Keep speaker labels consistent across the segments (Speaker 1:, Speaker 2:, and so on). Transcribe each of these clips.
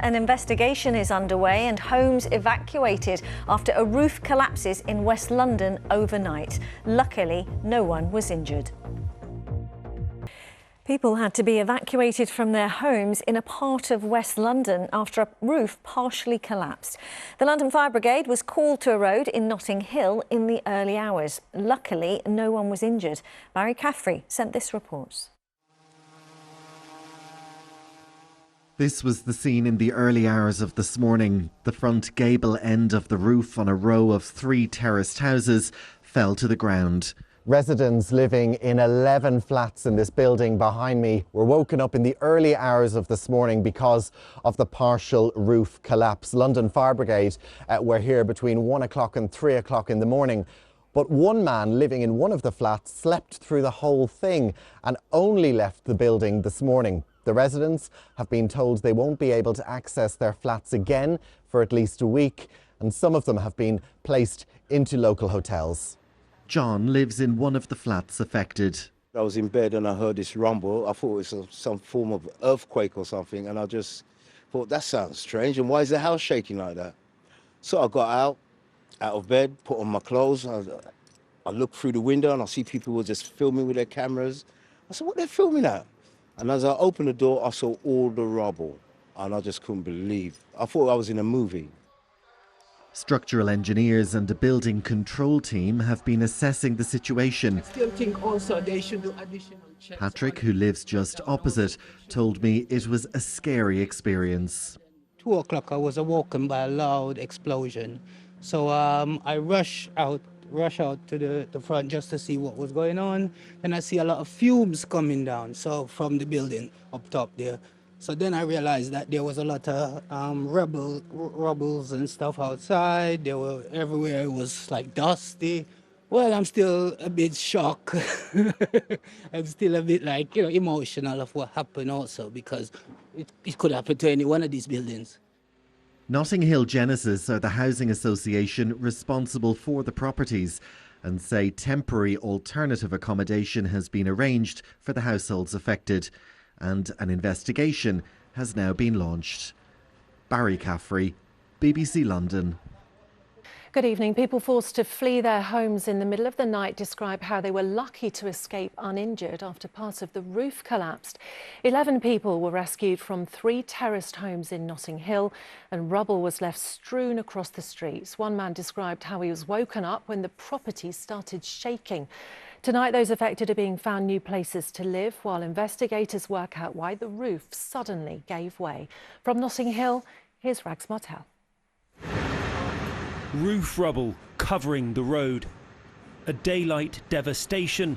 Speaker 1: An investigation is underway and homes evacuated after a roof collapses in West London overnight. Luckily, no one was injured. People had to be evacuated from their homes in a part of West London after a roof partially collapsed. The London Fire Brigade was called to a road in Notting Hill in the early hours. Luckily, no one was injured. Barry Caffrey sent this report.
Speaker 2: This was the scene in the early hours of this morning. The front gable end of the roof on a row of 3 terraced houses fell to the ground. Residents living in 11 flats in this building behind me were woken up in the early hours of this morning because of the partial roof collapse. London Fire Brigade were here between 1 o'clock and 3 o'clock in the morning. But one man living in one of the flats slept through the whole thing and only left the building this morning. The residents have been told they won't be able to access their flats again for at least a week, and some of them have been placed into local hotels. John lives in one of the flats affected.
Speaker 3: I was in bed and I heard this rumble. I thought it was some form of earthquake or something, and I just thought, that sounds strange, and why is the house shaking like that? So I got out of bed, put on my clothes. I looked through the window and I see people were just filming with their cameras. I said, what are they filming at? And as I opened the door, I saw all the rubble, and I just couldn't believe. I thought I was in a movie.
Speaker 2: Structural engineers and a building control team have been assessing the situation.
Speaker 4: I still think also they should do additional checks.
Speaker 2: Patrick, who lives just opposite, told me it was a scary experience.
Speaker 5: 2 o'clock, I was awoken by a loud explosion. So I rush out to the front just to see what was going on. And I see a lot of fumes coming down, so from the building up top there. So then I realized that there was a lot of rubbles and stuff outside. They were everywhere. It was like dusty. Well, I'm still a bit shocked. I'm still a bit emotional of what happened also, because it could happen to any one of these buildings.
Speaker 2: Notting Hill Genesis are the housing association responsible for the properties and say temporary alternative accommodation has been arranged for the households affected, and an investigation has now been launched. Barry Caffrey, BBC London.
Speaker 6: Good evening. People forced to flee their homes in the middle of the night describe how they were lucky to escape uninjured after part of the roof collapsed. 11 people were rescued from 3 terraced homes in Notting Hill, and rubble was left strewn across the streets. One man described how he was woken up when the property started shaking. Tonight, those affected are being found new places to live while investigators work out why the roof suddenly gave way. From Notting Hill, here's Rags Martel.
Speaker 7: Roof rubble covering the road. A daylight devastation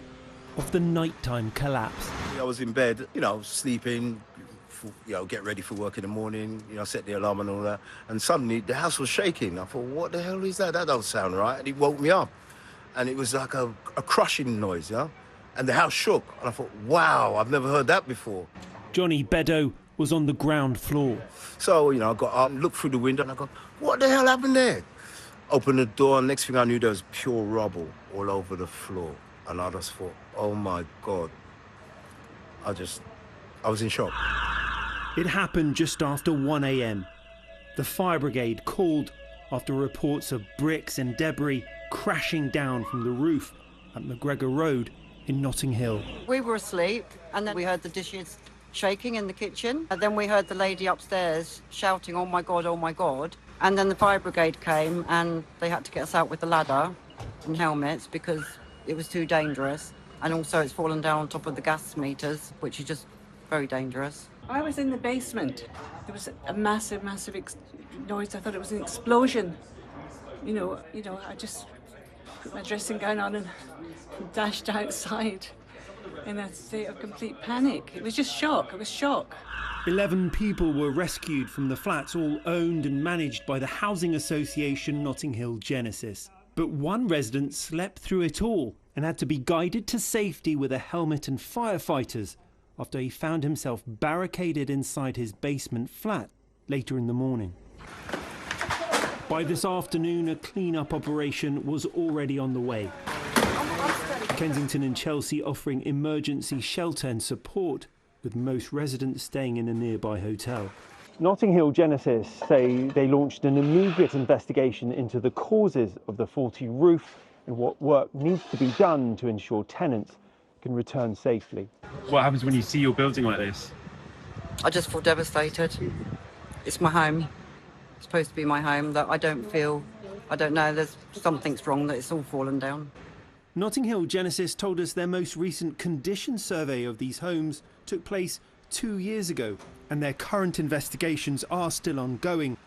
Speaker 7: of the nighttime collapse.
Speaker 3: I was in bed, sleeping, get ready for work in the morning, set the alarm and all that. And suddenly the house was shaking. I thought, what the hell is that? That don't sound right. And it woke me up. And it was like a crushing noise, And the house shook. And I thought, wow, I've never heard that before.
Speaker 7: Johnny Beddoe was on the ground floor.
Speaker 3: So, I got up and looked through the window and I go, what the hell happened there? Opened the door, and next thing I knew, there was pure rubble all over the floor. And I just thought, oh my God. I was in shock.
Speaker 7: It happened just after 1 a.m. The fire brigade called after reports of bricks and debris crashing down from the roof at McGregor Road in Notting Hill.
Speaker 8: We were asleep, and then we heard the dishes shaking in the kitchen. And then we heard the lady upstairs shouting, oh my God, oh my God. And then the fire brigade came and they had to get us out with the ladder and helmets because it was too dangerous. And also it's fallen down on top of the gas meters, which is just very dangerous.
Speaker 9: I was in the basement. There was a massive noise. I thought it was an explosion. I just put my dressing gown on and dashed outside in a state of complete panic. It was just shock. It was shock.
Speaker 7: 11 people were rescued from the flats, all owned and managed by the housing association Notting Hill Genesis. But one resident slept through it all and had to be guided to safety with a helmet and firefighters after he found himself barricaded inside his basement flat later in the morning. By this afternoon, a clean-up operation was already on the way. Kensington and Chelsea offering emergency shelter and support, with most residents staying in a nearby hotel. Notting Hill Genesis say they launched an immediate investigation into the causes of the faulty roof and what work needs to be done to ensure tenants can return safely.
Speaker 10: What happens when you see your building like this?
Speaker 8: I just feel devastated. It's my home. It's supposed to be my home. That I don't know, there's something's wrong, that it's all fallen down.
Speaker 7: Notting Hill Genesis told us their most recent condition survey of these homes took place 2 years ago, and their current investigations are still ongoing.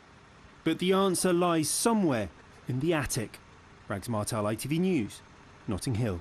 Speaker 7: But the answer lies somewhere in the attic. Rags Martel, ITV News, Notting Hill.